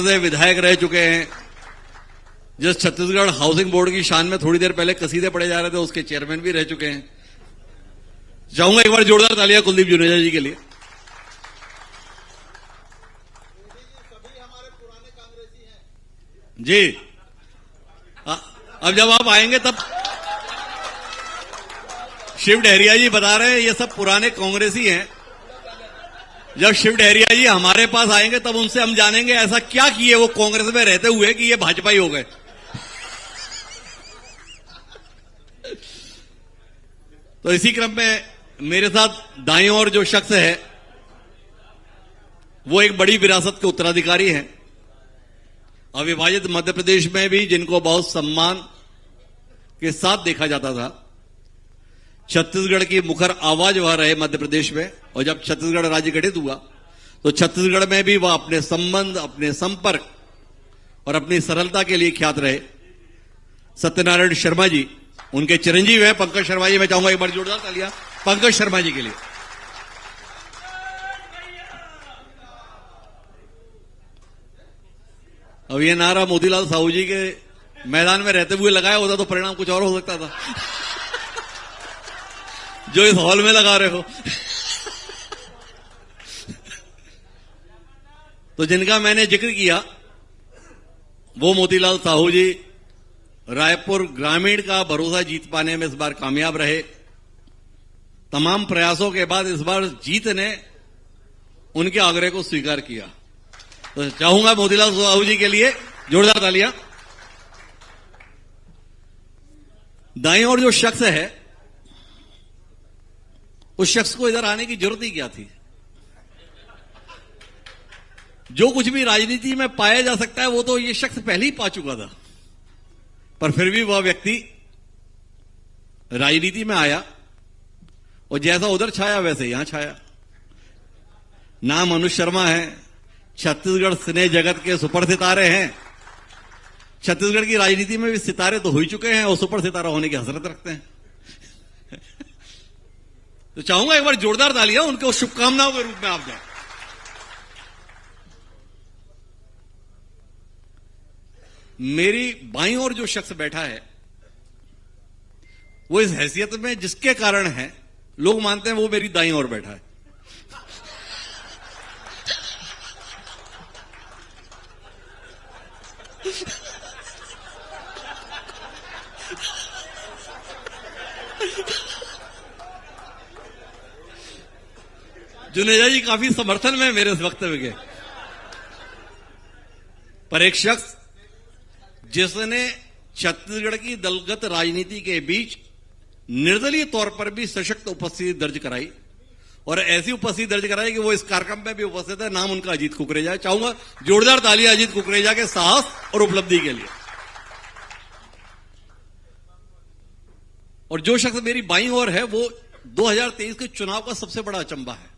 से विधायक रह चुके हैं, जिस छत्तीसगढ़ हाउसिंग बोर्ड की शान में थोड़ी देर पहले कसीदे पड़े जा रहे थे, उसके चेयरमैन भी रह चुके हैं। चाहूंगा एक बार जोरदार तालियां कुलदीप जुनेजा जी के लिए। जी अब जब आप आएंगे तब शिव डहरिया जी बता रहे हैं ये सब पुराने कांग्रेसी हैं। जब शिव डहरिया जी हमारे पास आएंगे तब उनसे हम जानेंगे ऐसा क्या किए वो कांग्रेस में रहते हुए कि ये भाजपाई हो गए। तो इसी क्रम में मेरे साथ दाईं ओर जो शख्स है वो एक बड़ी विरासत के उत्तराधिकारी हैं। अविभाजित मध्य प्रदेश में भी जिनको बहुत सम्मान के साथ देखा जाता था, छत्तीसगढ़ की मुखर आवाज वह रहे मध्य प्रदेश में। और जब छत्तीसगढ़ राज्य गठित हुआ तो छत्तीसगढ़ में भी वह अपने संबंध, अपने संपर्क और अपनी सरलता के लिए ख्यात रहे। सत्यनारायण शर्मा जी उनके चिरंजीव हैं, पंकज शर्मा जी। मैं चाहूंगा एक बार जोरदार तालियां पंकज शर्मा जी के लिए। अब ये नारा मोतीलाल साहू जी के मैदान में रहते हुए लगाया होता तो परिणाम कुछ और हो सकता था जो इस हॉल में लगा रहे हो। तो जिनका मैंने जिक्र किया वो मोतीलाल साहू जी रायपुर ग्रामीण का भरोसा जीत पाने में इस बार कामयाब रहे। तमाम प्रयासों के बाद इस बार जीत ने उनके आग्रह को स्वीकार किया। तो चाहूंगा मोतीलाल साहू जी के लिए जोरदार तालियां। दाईं ओर जो शख्स है उस शख्स को इधर आने की जरूरत ही क्या थी। जो कुछ भी राजनीति में पाया जा सकता है वो तो ये शख्स पहले ही पा चुका था, पर फिर भी वह व्यक्ति राजनीति में आया और जैसा उधर छाया वैसे यहां छाया। नाम अनुज शर्मा है, छत्तीसगढ़ सिने जगत के सुपर सितारे हैं। छत्तीसगढ़ की राजनीति में भी सितारे तो हो ही चुके हैं और सुपर सितारा होने की हसरत रखते हैं। तो चाहूंगा एक बार जोरदार तालियां उनको शुभकामनाओं के रूप में आप दें। मेरी बाईं ओर जो शख्स बैठा है वो इस हैसियत में जिसके कारण है लोग मानते हैं वो मेरी दाईं ओर बैठा है। जुनेजा जी काफी समर्थन में मेरे इस वक्तव्य के। पर एक शख्स जिसने छत्तीसगढ़ की दलगत राजनीति के बीच निर्दलीय तौर पर भी सशक्त उपस्थिति दर्ज कराई और ऐसी उपस्थिति दर्ज कराई कि वो इस कार्यक्रम में भी उपस्थित है, नाम उनका अजीत कुकरेजा। चाहूंगा जोरदार तालियां अजीत कुकरेजा के साहस और उपलब्धि के लिए। और जो शख्स मेरी बाईं ओर है वो 2023 के चुनाव का सबसे बड़ा अचंभा है।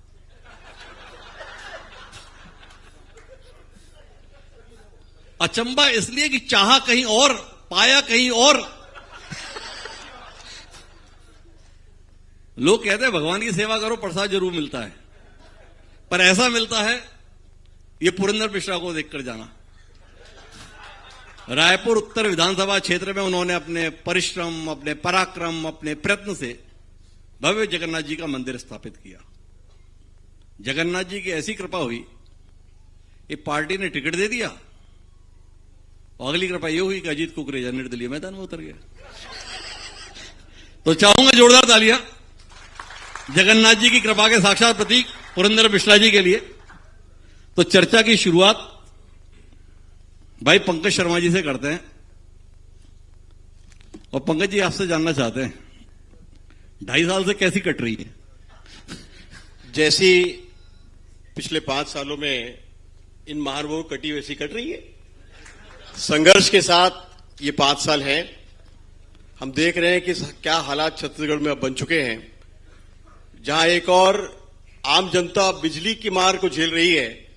अचंभा इसलिए कि चाहा कहीं और, पाया कहीं और। लोग कहते हैं भगवान की सेवा करो प्रसाद जरूर मिलता है, पर ऐसा मिलता है ये पुरंदर मिश्रा को देखकर जाना। रायपुर उत्तर विधानसभा क्षेत्र में उन्होंने अपने परिश्रम, अपने पराक्रम, अपने प्रयत्न से भव्य जगन्नाथ जी का मंदिर स्थापित किया। जगन्नाथ जी की ऐसी कृपा हुई, ये पार्टी ने टिकट दे दिया और अगली कृपा यह हुई कि अजीत कुकरेजा निर्दलीय मैदान में उतर गया। तो चाहूंगा जोरदार तालियां जगन्नाथ जी की कृपा के साक्षात प्रतीक पुरंदर मिश्रा जी के लिए। तो चर्चा की शुरुआत भाई पंकज शर्मा जी से करते हैं। और पंकज जी आपसे जानना चाहते हैं 2.5 साल से कैसी कट रही है? जैसी पिछले 5 सालों में इन महानुभावों कटी वैसी कट रही है। संघर्ष के साथ ये 5 साल हैं। हम देख रहे हैं कि क्या हालात छत्तीसगढ़ में अब बन चुके हैं, जहां एक और आम जनता बिजली की मार को झेल रही है,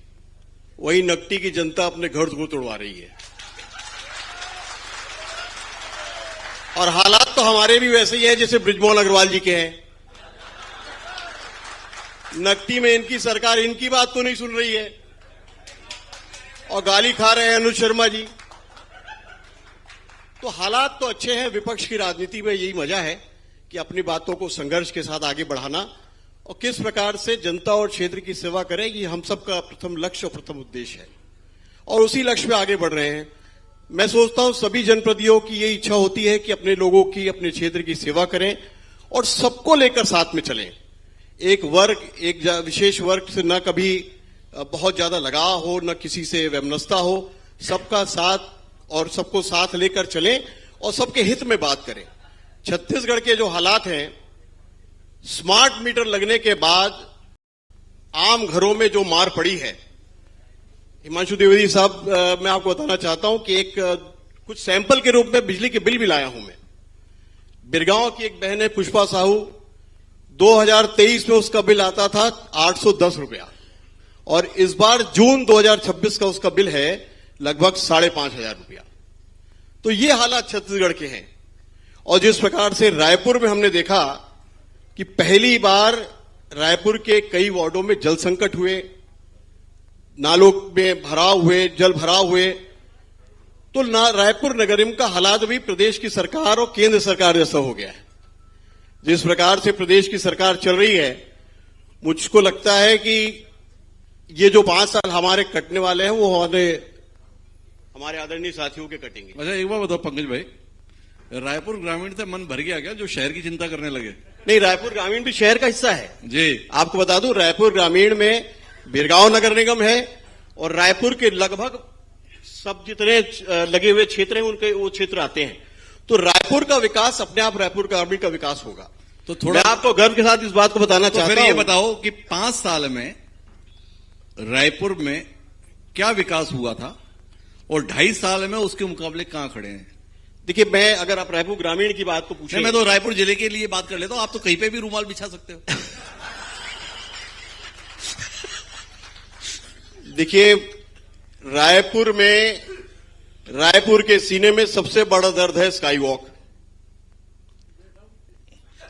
वही नकटी की जनता अपने घर को तोड़वा रही है। और हालात तो हमारे भी वैसे ही हैं जैसे बृजमोहन अग्रवाल जी के हैं। नकटी में इनकी सरकार इनकी बात तो नहीं सुन रही है और गाली खा रहे हैं अनुज शर्मा जी। तो हालात तो अच्छे हैं। विपक्ष की राजनीति में यही मजा है कि अपनी बातों को संघर्ष के साथ आगे बढ़ाना और किस प्रकार से जनता और क्षेत्र की सेवा करें, ये हम सबका प्रथम लक्ष्य और प्रथम उद्देश्य है और उसी लक्ष्य पे आगे बढ़ रहे हैं। मैं सोचता हूं सभी जनप्रतिनिधियों की ये इच्छा होती है कि अपने लोगों की, अपने क्षेत्र की सेवा करें और सबको लेकर साथ में चलें। एक वर्ग, एक विशेष वर्ग से न कभी बहुत ज्यादा लगाव हो, न किसी से वैमनस्यता हो। सबका साथ और सबको साथ लेकर चलें और सबके हित में बात करें। छत्तीसगढ़ के जो हालात हैं, स्मार्ट मीटर लगने के बाद आम घरों में जो मार पड़ी है, हिमांशु द्विवेदी साहब, मैं आपको बताना चाहता हूं कि एक कुछ सैंपल के रूप में बिजली के बिल भी लाया हूं मैं। बिरगांव की एक बहन है पुष्पा साहू, 2023 में उसका बिल आता था 810 रुपया और इस बार जून 2026 का उसका बिल है लगभग 5,500 रुपया। तो ये हालात छत्तीसगढ़ के हैं। और जिस प्रकार से रायपुर में हमने देखा कि पहली बार रायपुर के कई वार्डों में जल संकट हुए, नालों में भराव हुए, जल भराव हुए, तो रायपुर नगर निगम का हालात भी प्रदेश की सरकार और केंद्र सरकार जैसा हो गया है। जिस प्रकार से प्रदेश की सरकार चल रही है, मुझको लगता है कि ये जो 5 साल हमारे कटने वाले हैं वो हमारे आदरणीय साथियों के कटेंगे। अच्छा एक बार बताओ पंकज भाई, रायपुर ग्रामीण से मन भर गया क्या जो शहर की चिंता करने लगे? नहीं, रायपुर ग्रामीण भी शहर का हिस्सा है जी। आपको बता दूं, रायपुर ग्रामीण में बिरगांव नगर निगम है और रायपुर के लगभग सब जितने लगे हुए क्षेत्र हैं उनके वो क्षेत्र आते हैं। तो रायपुर का विकास अपने आप रायपुर ग्रामीण का विकास होगा। तो थोड़ा मैं आपको गर्व के साथ इस बात को बताना तो चाहता फिर हूं। ये बताओ कि 5 साल में रायपुर में क्या विकास हुआ था और 2.5 साल में उसके मुकाबले कहां खड़े हैं? देखिए, मैं अगर आप रायपुर ग्रामीण की बात को पूछें, मैं तो रायपुर जिले के लिए बात कर लेता हूं, आप तो कहीं पे भी रूमाल बिछा सकते हो। देखिए, रायपुर के सीने में सबसे बड़ा दर्द है स्काई वॉक।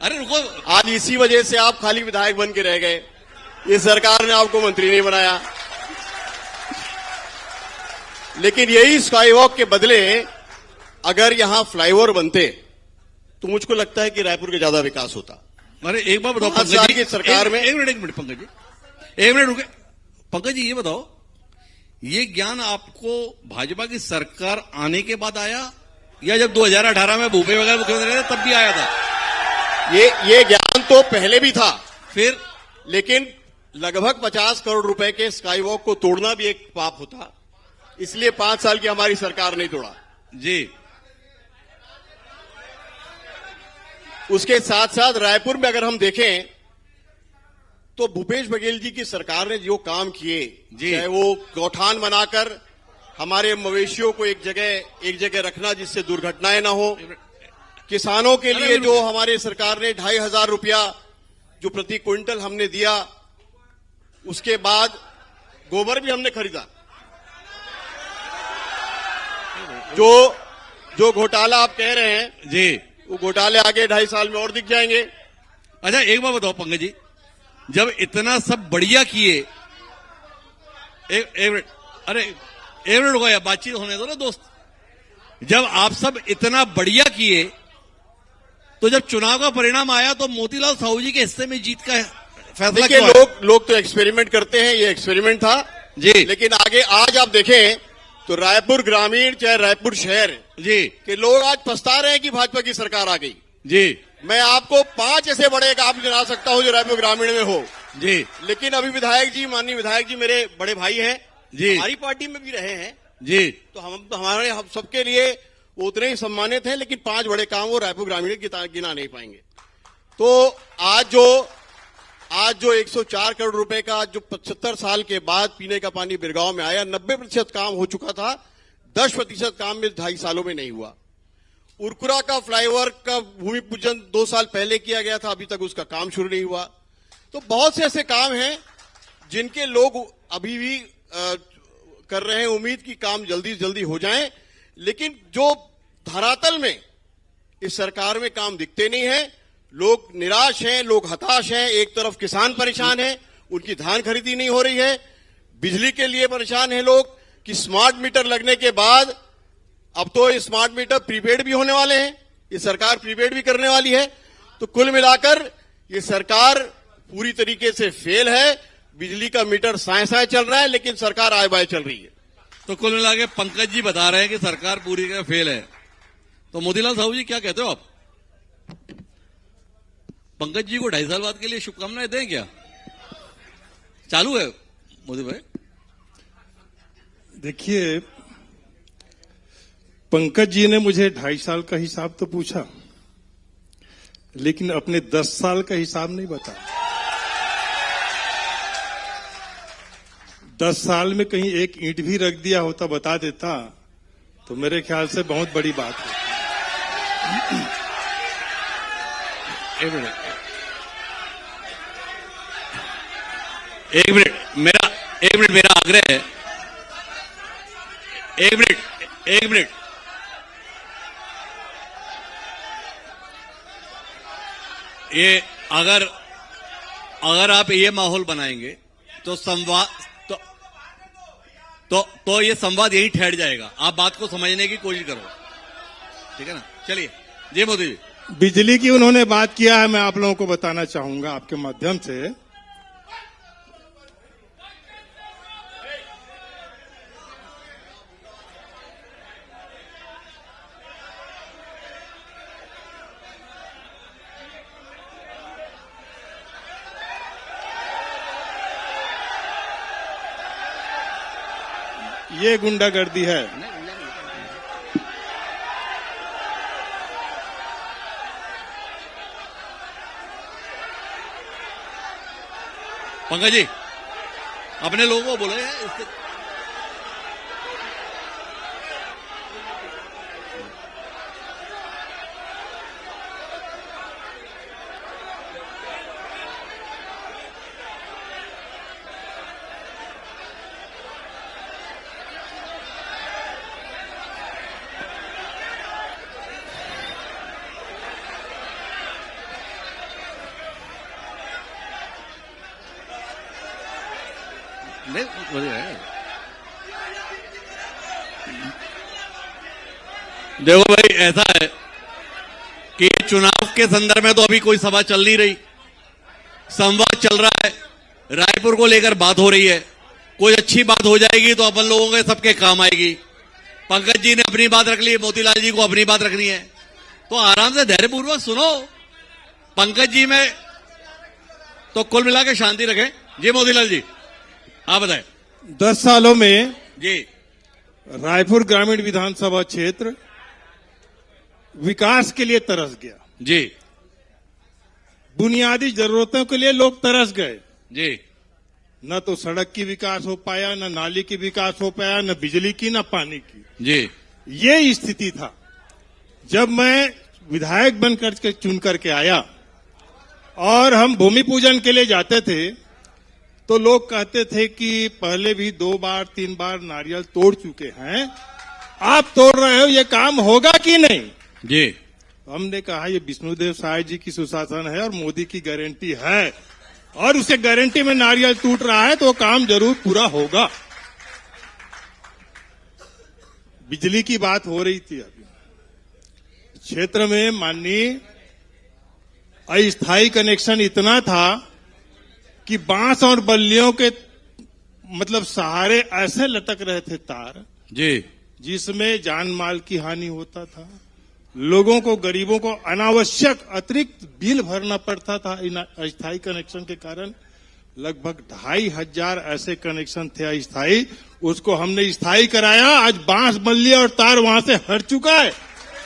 अरे रुको, आज इसी वजह से आप खाली विधायक बन के रह गए। ये सरकार ने आपको मंत्री नहीं बनाया। लेकिन यही स्काई वॉक के बदले अगर यहां फ्लाईओवर बनते तो मुझको लगता है कि रायपुर का ज्यादा विकास होता। अरे एक बार बताओ पंकज जी की सरकार में, एक मिनट पंकज जी, एक मिनट रुके। पंकज जी ये बताओ, ये ज्ञान आपको भाजपा की सरकार आने के बाद आया या जब 2018 में भूपेश बघेल मुख्यमंत्री थे तब भी आया था? ये ज्ञान तो पहले भी था, फिर लेकिन लगभग 50 करोड़ रुपए के स्काई वॉक को तोड़ना भी एक पाप होता, इसलिए 5 साल की हमारी सरकार नहीं तोड़ा जी। उसके साथ साथ रायपुर में अगर हम देखें तो भूपेश बघेल जी की सरकार ने जो काम किए, चाहे वो गौठान बनाकर हमारे मवेशियों को एक जगह रखना जिससे दुर्घटनाएं ना हो, किसानों के लिए जो हमारे सरकार ने 2,500 रुपया जो प्रति क्विंटल हमने दिया, उसके बाद गोबर भी हमने खरीदा। जो घोटाला आप कह रहे हैं जी, वो घोटाले आगे 2.5 साल में और दिख जाएंगे। अच्छा एक बार बताओ पंकज जी, जब इतना सब बढ़िया किए, एक मिनट, अरे एक मिनट हो गया, बातचीत होने दो ना दोस्त। जब आप सब इतना बढ़िया किए तो जब चुनाव का परिणाम आया तो मोतीलाल साहू जी के हिस्से में जीत का फैसला क्यों आया? लोग तो एक्सपेरिमेंट करते हैं, ये एक्सपेरिमेंट था जी। लेकिन आगे आज आप देखें तो रायपुर ग्रामीण चाहे रायपुर शहर जी के लोग आज पछता रहे हैं कि भाजपा की सरकार आ गई जी। मैं आपको 5 ऐसे बड़े काम गिना सकता हूं जो रायपुर ग्रामीण में हो जी। लेकिन अभी विधायक जी, माननीय विधायक जी मेरे बड़े भाई हैं जी, हमारी पार्टी में भी रहे हैं जी, तो हम सबके लिए वो उतने ही सम्मानित हैं, लेकिन 5 बड़े काम वो रायपुर ग्रामीण गिना नहीं पाएंगे। तो आज जो 104 करोड़ रुपए का जो 75 साल के बाद पीने का पानी बिरगांव में आया, 90% काम हो चुका था, 10% काम में 2.5 सालों में नहीं हुआ। उरकुरा का फ्लाईओवर का भूमि पूजन 2 साल पहले किया गया था, अभी तक उसका काम शुरू नहीं हुआ। तो बहुत से ऐसे काम हैं जिनके लोग अभी भी कर रहे हैं उम्मीद कि काम जल्दी जल्दी हो जाएं, लेकिन जो धरातल में इस सरकार में काम दिखते नहीं है। लोग निराश हैं, लोग हताश हैं। एक तरफ किसान परेशान हैं, उनकी धान खरीदी नहीं हो रही है, बिजली के लिए परेशान हैं लोग, कि स्मार्ट मीटर लगने के बाद अब तो ये स्मार्ट मीटर प्रीपेड भी होने वाले हैं, ये सरकार प्रीपेड भी करने वाली है। तो कुल मिलाकर ये सरकार पूरी तरीके से फेल है। बिजली का मीटर साए साए चल रहा है, लेकिन सरकार आए बाय चल रही है। तो कुल मिला के पंकज जी बता रहे हैं कि सरकार पूरी तरह फेल है। तो मोतीलाल साहू जी क्या कहते हो आप? पंकज जी को 2.5 साल बाद के लिए शुभकामनाएं दें क्या? चालू है मोदी भाई? देखिए, पंकज जी ने मुझे 2.5 साल का हिसाब तो पूछा, लेकिन अपने 10 साल का हिसाब नहीं बताया। 10 साल में कहीं एक ईंट भी रख दिया होता, बता देता, तो मेरे ख्याल से बहुत बड़ी बात है। एक मिनट मेरा आग्रह है। एक मिनट ये अगर आप ये माहौल बनाएंगे तो संवाद तो ये संवाद यहीं ठहर जाएगा। आप बात को समझने की कोशिश करो, ठीक है ना? चलिए जी मोदी जी। बिजली की उन्होंने बात किया है, मैं आप लोगों को बताना चाहूंगा आपके माध्यम से। ये गुंडागर्दी है। पंकज जी अपने लोगों को बोले नहीं देखो भाई, ऐसा है कि चुनाव के संदर्भ में तो अभी कोई सभा चल नहीं रही, संवाद चल रहा है, रायपुर को लेकर बात हो रही है। कोई अच्छी बात हो जाएगी तो अपन लोगों के सबके काम आएगी। पंकज जी ने अपनी बात रख ली, मोतीलाल जी को अपनी बात रखनी है, तो आराम से धैर्यपूर्वक सुनो। पंकज जी में तो कुल मिला के शांति रखें। जी मोतीलाल जी आप बताएं। 10 सालों में जी रायपुर ग्रामीण विधानसभा क्षेत्र विकास के लिए तरस गया। जी बुनियादी जरूरतों के लिए लोग तरस गए। जी न तो सड़क की विकास हो पाया, न नाली की विकास हो पाया, न बिजली की, न पानी की। जी ये स्थिति था। जब मैं विधायक बनकर के चुन करके आया और हम भूमि पूजन के लिए जाते थे, तो लोग कहते थे कि पहले भी 2 बार 3 बार नारियल तोड़ चुके हैं, आप तोड़ रहे हो, ये काम होगा कि नहीं? जी हमने कहा ये विष्णुदेव साय जी की सुशासन है और मोदी की गारंटी है, और उसके गारंटी में नारियल टूट रहा है, तो काम जरूर पूरा होगा। बिजली की बात हो रही थी अभी क्षेत्र में, माननीय अस्थायी कनेक्शन इतना था कि बांस और बल्लियों के मतलब सहारे ऐसे लटक रहे थे तार, जी जिसमें जान माल की हानि होता था। लोगों को, गरीबों को अनावश्यक अतिरिक्त बिल भरना पड़ता था इन अस्थायी कनेक्शन के कारण। लगभग 2500 ऐसे कनेक्शन थे अस्थायी, उसको हमने स्थायी कराया। आज बांस, बल्ली और तार वहां से हट चुका है।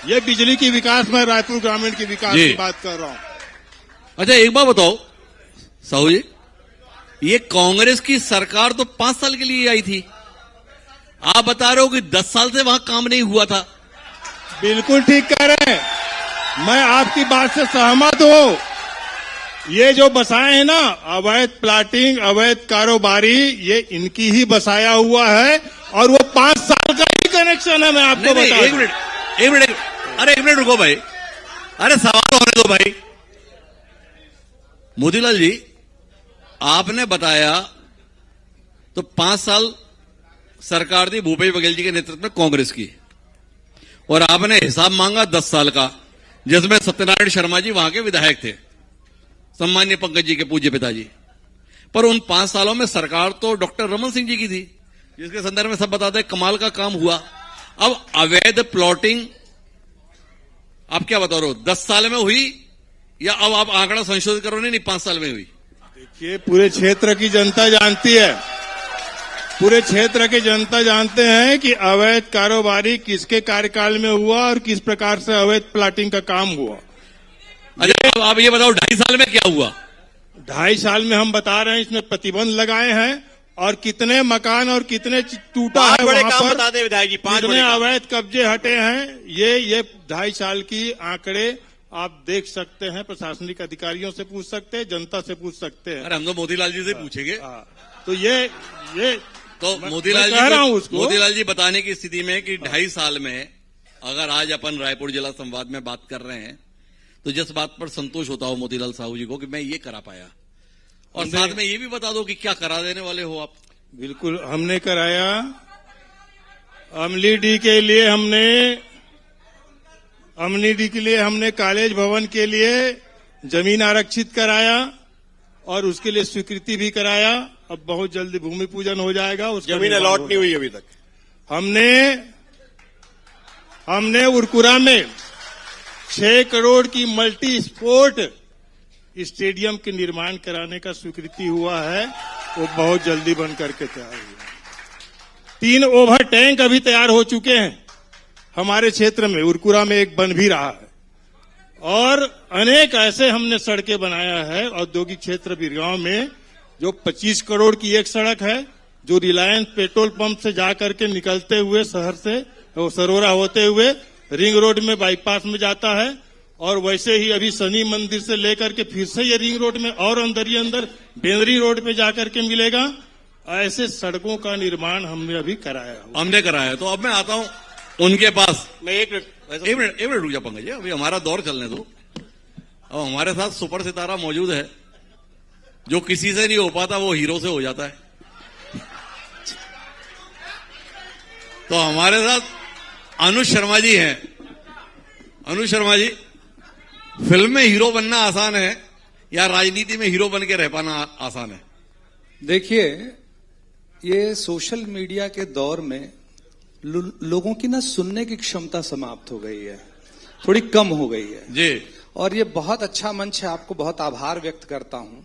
ये बिजली की विकास, में रायपुर ग्रामीण की विकास की बात कर रहा हूं। अच्छा एक बात बताओ साहू जी, ये कांग्रेस की सरकार तो 5 साल के लिए आई थी, आप बता रहे हो कि 10 साल से वहां काम नहीं हुआ था। बिल्कुल ठीक कह रहे हैं, मैं आपकी बात से सहमत हूं। ये जो बसाए हैं ना, अवैध प्लाटिंग, अवैध कारोबारी, ये इनकी ही बसाया हुआ है, और वो 5 साल का ही कनेक्शन है। मैं आपको बता एक मिनट अरे एक मिनट रुको भाई, अरे सवाल होने दो भाई। मोतीलाल जी आपने बताया तो 5 साल सरकार थी भूपेश बघेल जी के नेतृत्व में कांग्रेस की, और आपने हिसाब मांगा 10 साल का, जिसमें सत्यनारायण शर्मा जी वहां के विधायक थे, सम्मान्य पंकज जी के पूज्य पिताजी। पर उन 5 सालों में सरकार तो डॉक्टर रमन सिंह जी की थी, जिसके संदर्भ में सब बताते हैं कमाल का काम हुआ। अब अवैध प्लॉटिंग आप क्या बता रहे हो, 10 साल में हुई या अब आप आंकड़ा संशोधित करो? नहीं, 5 साल में हुई। देखिए, पूरे क्षेत्र की जनता जानती है, पूरे क्षेत्र की जनता जानते हैं कि अवैध कारोबारी किसके कार्यकाल में हुआ और किस प्रकार से अवैध प्लाटिंग का काम हुआ। अच्छा, अब आप ये बताओ 2.5 साल में क्या हुआ? 2.5 साल में हम बता रहे हैं, इसमें प्रतिबंध लगाए हैं और कितने मकान और कितने टूटा है बड़े वहां काम पर, बता दें विधायक जी, 5 कितने बड़े काम। अवैध कब्जे हटे हैं, ये 2.5 साल की आंकड़े आप देख सकते हैं। प्रशासनिक अधिकारियों से पूछ सकते हैं, जनता से पूछ सकते हैं। अरे हम तो मोतीलाल जी से पूछेंगे। तो ये तो मैं मोतीलाल कह रहा हूं जी उसको। मोतीलाल जी बताने की स्थिति में कि 2.5 साल में अगर आज अपन रायपुर जिला संवाद में बात कर रहे हैं, तो जिस बात पर संतोष होता हो मोतीलाल साहू जी को कि मैं ये करा पाया, और साथ में ये भी बता दो कि क्या करा देने वाले हो आप। बिल्कुल हमने कराया। अमली डी के लिए हमने कॉलेज भवन के लिए जमीन आरक्षित कराया और उसके लिए स्वीकृति भी कराया। अब बहुत जल्दी भूमि पूजन हो जाएगा, उसका जमीन निर्माण अलॉट हो नहीं हुई अभी तक। हमने उरकुरा में 6 करोड़ की मल्टी स्पोर्ट स्टेडियम के निर्माण कराने का स्वीकृति हुआ है, वो बहुत जल्दी बन करके तैयार हुआ। 3 ओवर टैंक अभी तैयार हो चुके हैं हमारे क्षेत्र में, उरकुरा में एक बन भी रहा है, और अनेक ऐसे हमने सड़कें बनाया है औद्योगिक क्षेत्र बिरगांव में। जो 25 करोड़ की एक सड़क है जो रिलायंस पेट्रोल पंप से जाकर के निकलते हुए शहर से सरोरा होते हुए रिंग रोड में बाईपास में जाता है, और वैसे ही अभी शनि मंदिर से लेकर के फिर से ये रिंग रोड में और अंदर ही अंदर बेंदरी रोड पे जाकर के मिलेगा। ऐसे सड़कों का निर्माण हमने अभी कराया। हमने कराया। तो अब मैं आता हूं उनके पास। मैं एक मिनट रुक जा पंकज जी, अभी हमारा दौर चलने दो। अब हमारे साथ सुपर सितारा मौजूद है, जो किसी से नहीं हो पाता वो हीरो से हो जाता है। तो हमारे साथ अनुज शर्मा जी हैं। अनुज शर्मा जी, फिल्म में हीरो बनना आसान है या राजनीति में हीरो बन के रह पाना आसान है? देखिए, ये सोशल मीडिया के दौर में लोगों की ना सुनने की क्षमता समाप्त हो गई है, थोड़ी कम हो गई है जी। और ये बहुत अच्छा मंच है, आपको बहुत आभार व्यक्त करता हूं।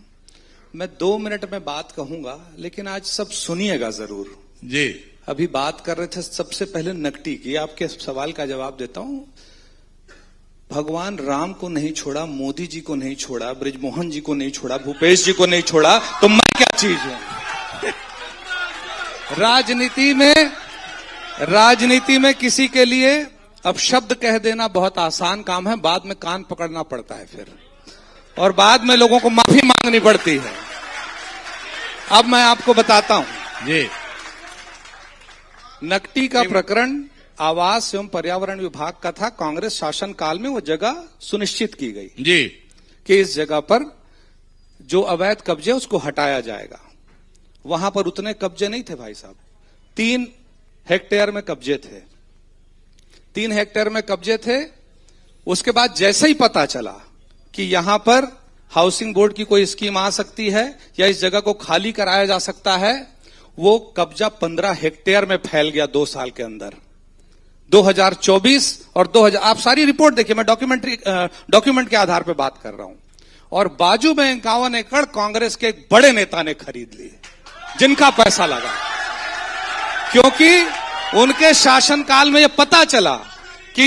मैं 2 मिनट में बात कहूंगा, लेकिन आज सब सुनिएगा जरूर जी। अभी बात कर रहे थे सबसे पहले नकटी की, आपके सवाल का जवाब देता हूं। भगवान राम को नहीं छोड़ा, मोदी जी को नहीं छोड़ा, ब्रिजमोहन जी को नहीं छोड़ा, भूपेश जी को नहीं छोड़ा, तो मैं क्या चीज हूं? राजनीति में किसी के लिए अब शब्द कह देना बहुत आसान काम है, बाद में कान पकड़ना पड़ता है फिर, और बाद में लोगों को माफी मांगनी पड़ती है। अब मैं आपको बताता हूं जी। नकटी का प्रकरण आवास एवं पर्यावरण विभाग का था। कांग्रेस शासन काल में वो जगह सुनिश्चित की गई जी कि इस जगह पर जो अवैध कब्जे उसको हटाया जाएगा। वहां पर उतने कब्जे नहीं थे भाई साहब, 3 हेक्टेयर में कब्जे थे, 3 हेक्टेयर में कब्जे थे। उसके बाद जैसे ही पता चला कि यहां पर हाउसिंग बोर्ड की कोई स्कीम आ सकती है या इस जगह को खाली कराया जा सकता है, वो कब्जा 15 हेक्टेयर में फैल गया 2 साल के अंदर। 2024 और 2000, आप सारी रिपोर्ट देखिए, मैं डॉक्यूमेंट के आधार पर बात कर रहा हूं। और बाजू में 51 एकड़ कांग्रेस के एक बड़े नेता ने खरीद लिए, जिनका पैसा लगा, क्योंकि उनके शासनकाल में यह पता चला कि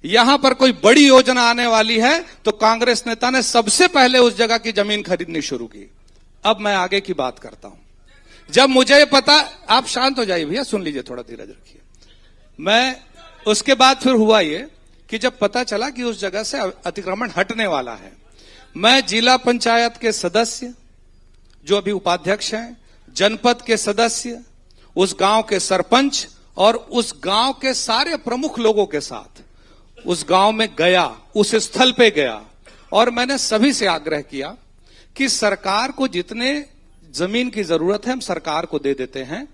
यहां पर कोई बड़ी योजना आने वाली है, तो कांग्रेस नेता ने सबसे पहले उस जगह की जमीन खरीदनी शुरू की। अब मैं आगे की बात करता हूं। जब मुझे पता, आप शांत हो जाइए भैया, सुन लीजिए, थोड़ा धीरज रखिए। मैं उसके बाद फिर हुआ ये कि जब पता चला कि उस जगह से अतिक्रमण हटने वाला है, मैं जिला पंचायत के सदस्य जो अभी उपाध्यक्ष हैं, जनपद के सदस्य, उस गांव के सरपंच और उस गांव के सारे प्रमुख लोगों के साथ उस गांव में गया, उस स्थल पे गया, और मैंने सभी से आग्रह किया कि सरकार को जितने जमीन की जरूरत है हम सरकार को दे देते हैं।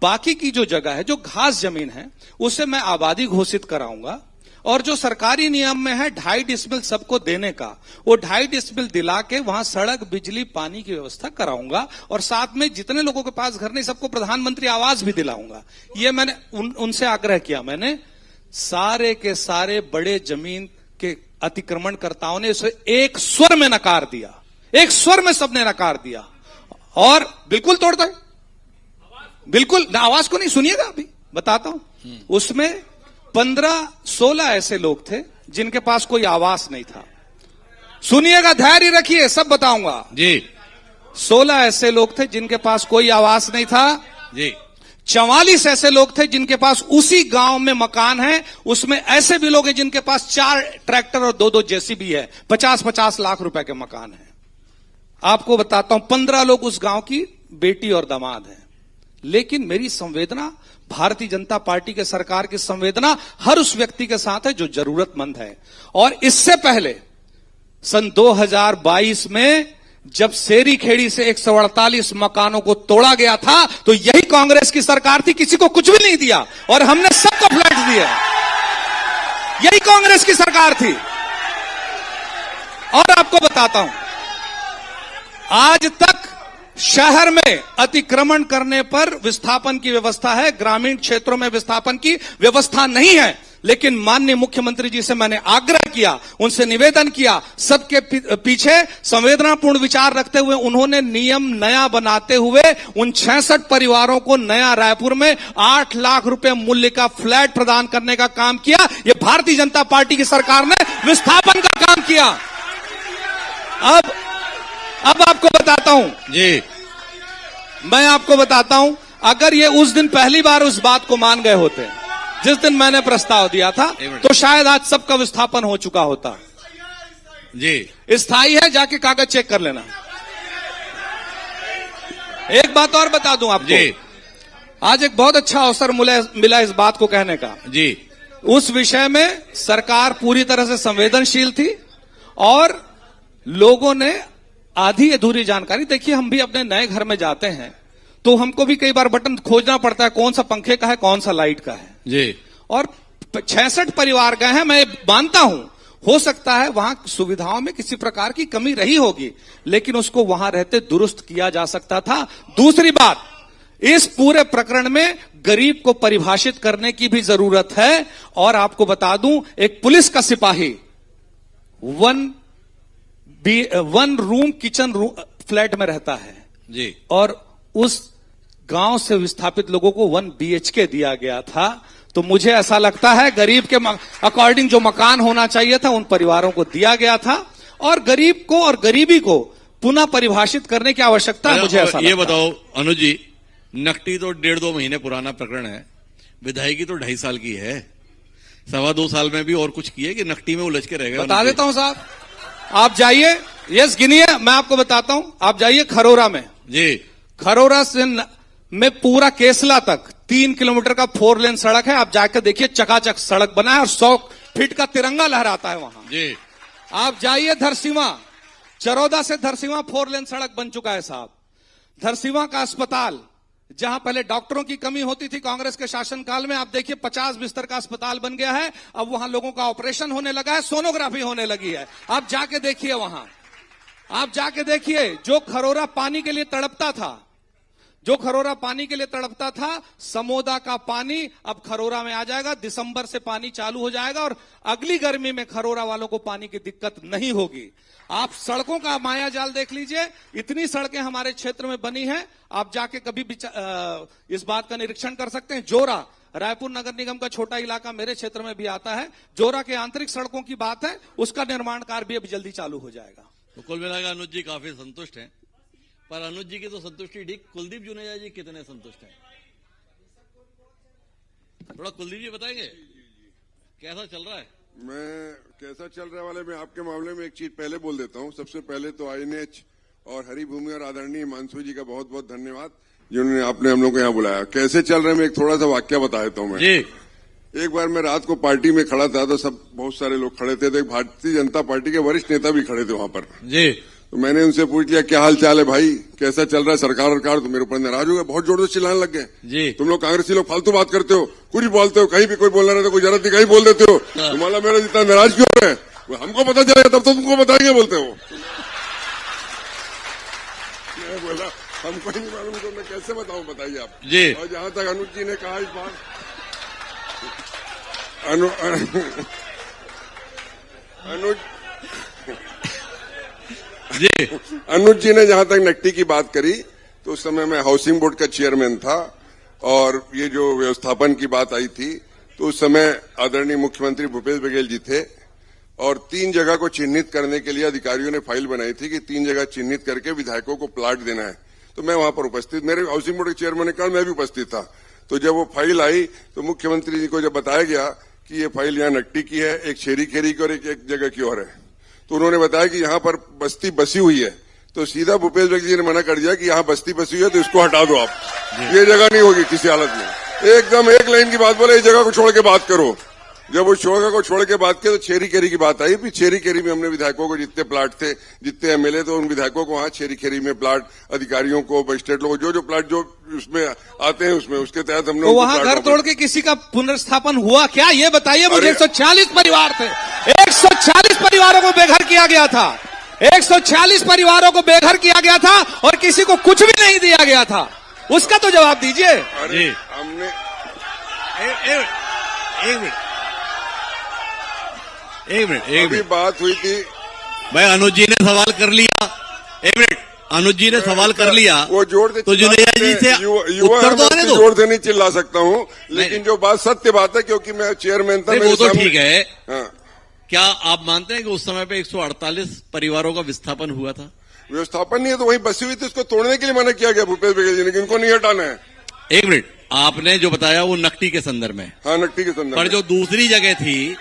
बाकी की जो जगह है, जो घास जमीन है, उसे मैं आबादी घोषित कराऊंगा और जो सरकारी नियम में है 2.5 डिसमिल सबको देने का, वो 2.5 डिसमिल दिला के वहां सड़क, बिजली, पानी की व्यवस्था कराऊंगा और साथ में जितने लोगों के पास घर नहीं सबको प्रधानमंत्री आवास भी दिलाऊंगा। ये मैंने उनसे आग्रह किया। मैंने सारे के सारे बड़े जमीन के अतिक्रमणकर्ताओं ने इसे एक स्वर में नकार दिया, एक स्वर में सबने नकार दिया और बिल्कुल तोड़ता है, बिल्कुल। आवाज को नहीं सुनिएगा, अभी बताता हूं। उसमें 15-16 ऐसे लोग थे जिनके पास कोई आवास नहीं था। सुनिएगा, धैर्य रखिए, सब बताऊंगा जी। 16 ऐसे लोग थे जिनके पास कोई आवास नहीं था जी। 44 ऐसे लोग थे जिनके पास उसी गांव में मकान है। उसमें ऐसे भी लोग हैं जिनके पास 4 ट्रैक्टर और 2-2 जेसीबी है, 50-50 लाख रुपए के मकान है। आपको बताता हूं, 15 लोग उस गांव की बेटी और दामाद हैं। लेकिन मेरी संवेदना, भारतीय जनता पार्टी के सरकार की संवेदना हर उस व्यक्ति के साथ है जो जरूरतमंद है। और इससे पहले सन 2022 में जब सेरी खेड़ी से 148 मकानों को तोड़ा गया था तो यही कांग्रेस की सरकार थी, किसी को कुछ भी नहीं दिया और हमने सबको फ्लैट दिया। यही कांग्रेस की सरकार थी। और आपको बताता हूं, आज तक शहर में अतिक्रमण करने पर विस्थापन की व्यवस्था है, ग्रामीण क्षेत्रों में विस्थापन की व्यवस्था नहीं है। लेकिन माननीय मुख्यमंत्री जी से मैंने आग्रह किया, उनसे निवेदन किया, सबके पीछे संवेदनापूर्ण विचार रखते हुए उन्होंने नियम नया बनाते हुए उन 66 परिवारों को नया रायपुर में 8 लाख रुपए मूल्य का फ्लैट प्रदान करने का काम किया। यह भारतीय जनता पार्टी की सरकार ने विस्थापन का काम किया। अब आपको बताता हूं जी, मैं आपको बताता हूं, अगर ये उस दिन पहली बार उस बात को मान गए होते जिस दिन मैंने प्रस्ताव दिया था, तो शायद आज सबका विस्थापन हो चुका होता। जी। स्थायी है, जाके कागज चेक कर लेना। एक बात और बता दूं आपको, जी। आज एक बहुत अच्छा अवसर मिला इस बात को कहने का। जी। उस विषय में सरकार पूरी तरह से संवेदनशील थी और लोगों ने आधी अधूरी जानकारी, देखिए हम भी अपने नए घर में जाते हैं तो हमको भी कई बार बटन खोजना पड़ता है, कौन सा पंखे का है, कौन सा लाइट का है जी। और 66 परिवार गए हैं। मैं मानता हूं, हो सकता है वहां सुविधाओं में किसी प्रकार की कमी रही होगी, लेकिन उसको वहां रहते दुरुस्त किया जा सकता था। दूसरी बात, इस पूरे प्रकरण में गरीब को परिभाषित करने की भी जरूरत है। और आपको बता दूं, एक पुलिस का सिपाही वन रूम किचन फ्लैट में रहता है जी। और उस गांव से विस्थापित लोगों को 1 BHK दिया गया था। तो मुझे ऐसा लगता है गरीब के अकॉर्डिंग जो मकान होना चाहिए था उन परिवारों को दिया गया था और गरीब को और गरीबी को पुनः परिभाषित करने की आवश्यकता है। मुझे ऐसा ये लगता बताओ अनुज जी, नकटी तो 1.5-2 महीने पुराना प्रकरण है, विधायकी तो 2.5 साल की है। 2.25 साल में भी और कुछ किए कि नकटी में उलझ के रह गए? बता देता हूं साहब, आप जाइए, यस गिनिए, मैं आपको बताता हूं। आप जाइए खरोरा में जी। खरोरा से में पूरा केसला तक 3 किलोमीटर का 4 लेन सड़क है। आप जाकर देखिए, चकाचक सड़क बना है और 100 फीट का तिरंगा लहराता है वहां जी। आप जाइए धरसीवा, चरौदा से धरसीवा 4 लेन सड़क बन चुका है साहब। धरसीवा का अस्पताल, जहां पहले डॉक्टरों की कमी होती थी कांग्रेस के शासनकाल में, आप देखिए 50 बिस्तर का अस्पताल बन गया है। अब वहां लोगों का ऑपरेशन होने लगा है, सोनोग्राफी होने लगी है। आप जाके देखिए वहां, आप जाके देखिए। जो खरोरा पानी के लिए तड़पता था, जो खरोरा पानी के लिए तड़पता था, समोदा का पानी अब खरोरा में आ जाएगा। दिसंबर से पानी चालू हो जाएगा और अगली गर्मी में खरोरा वालों को पानी की दिक्कत नहीं होगी। आप सड़कों का माया जाल देख लीजिए, इतनी सड़कें हमारे क्षेत्र में बनी हैं। आप जाके कभी भी इस बात का निरीक्षण कर सकते हैं। जोरा, रायपुर नगर निगम का छोटा इलाका मेरे क्षेत्र में भी आता है। जोरा के आंतरिक सड़कों की बात है, उसका निर्माण कार्य भी अब जल्दी चालू हो जाएगा। तो कुल मिलाकर अनुज जी काफी संतुष्ट हैं, पर अनुज जी की तो संतुष्टि ठीक, कुलदीप जुनेजा जी कितने संतुष्ट हैं? थोड़ा कुलदीप जी बताएंगे कैसा चल रहा है? मैं कैसा चल रहा वाले में आपके मामले में एक चीज पहले बोल देता हूं। सबसे पहले तो INH और हरिभूमि और आदरणीय हिमांशु जी का बहुत बहुत धन्यवाद जिन्होंने आपने हम लोग को यहाँ बुलाया। कैसे चल रहे में एक थोड़ा सा वाक्य बता देता हूं मैं जी। एक बार मैं रात को पार्टी में खड़ा था तो सब बहुत सारे लोग खड़े थे, तो एक भारतीय जनता पार्टी के वरिष्ठ नेता भी खड़े थे वहां पर। जी। तो मैंने उनसे पूछ लिया क्या हाल चाल है भाई, कैसा चल रहा है सरकार तो मेरे ऊपर नाराज हो गए, बहुत जोर से चिल्लाने लग गए। जी। तुम लोग कांग्रेसी लोग फालतू बात करते हो, कुछ भी बोलते हो, कहीं भी कोई बोलना रहता, कोई जरूरत नहीं कहीं बोल देते हो, तुम्हारा मेरा जितना नाराज क्यों है, वो हमको पता चलेगा तब तो तुमको बताएंगे बोलते हो। मैं बोला हमको ही नहीं मालूम तो मैं कैसे बताऊं, बताइए आप। जी। और जहां तक अनुज जी ने कहा इस बार अनुज जी ने जहां तक नकटी की बात करी तो उस समय मैं हाउसिंग बोर्ड का चेयरमैन था और ये जो व्यवस्थापन की बात आई थी तो उस समय आदरणीय मुख्यमंत्री भूपेश बघेल जी थे और 3 जगह को चिन्हित करने के लिए अधिकारियों ने फाइल बनाई थी कि 3 जगह चिन्हित करके विधायकों को प्लाट देना है। तो मैं वहां पर उपस्थित, मेरे हाउसिंग बोर्ड के चेयरमैन ने कहा मैं भी उपस्थित था। तो जब वो फाइल आई तो मुख्यमंत्री जी को जब बताया गया कि ये फाइल यहाँ नकटी की है, एक छेरी खेरी की और एक जगह की और है, तो उन्होंने बताया कि यहाँ पर बस्ती बसी हुई है, तो सीधा भूपेश बघेल जी ने मना कर दिया कि यहाँ बस्ती बसी हुई है तो इसको हटा दो आप, ये जगह नहीं होगी किसी हालत में। एकदम एक लाइन की बात बोले, इस जगह को छोड़ के बात करो। जब उस जगह को छोड़ के बात की तो छेरी खेरी की बात आई, फिर छेरी खेरी में हमने विधायकों को जितने प्लाट थे, जितने एमएलए थे, उन विधायकों को वहां छेरी खेरी में प्लाट, अधिकारियों को, मजिस्ट्रेट लोगों को जो प्लाट जो उसमें आते हैं उसमें उसके तहत हमने तो वहां घर तोड़ के किसी का पुनर्स्थापन हुआ क्या, ये बताइए मुझे। 140 परिवार थे, 140 परिवारों को बेघर किया गया था, 140 परिवारों को बेघर किया गया था और किसी को कुछ भी नहीं दिया गया था, उसका तो जवाब दीजिए। अरे हमने एक मिनट अभी बात हुई थी, भाई अनुज जी ने सवाल कर लिया, एक मिनट, अनुज जी ने सवाल कर लिया, वो जोर से तो जुनेजा जी से युवा उत्तर तो आने दो। जोर से नहीं चिल्ला सकता हूँ, लेकिन जो बात सत्य बात है क्योंकि मैं चेयरमैन था। वो तो ठीक है। हाँ। क्या आप मानते हैं कि उस समय पे 148 परिवारों का विस्थापन हुआ था? व्यवस्थापन नहीं है तो वही बसी हुई थी, उसको तोड़ने के लिए मना किया गया भूपेश बघेल जी ने, इनको नहीं हटाना है। एक मिनट, आपने जो बताया वो नकटी के संदर्भ में, हाँ नकटी के संदर्भ पर में। जो दूसरी जगह थी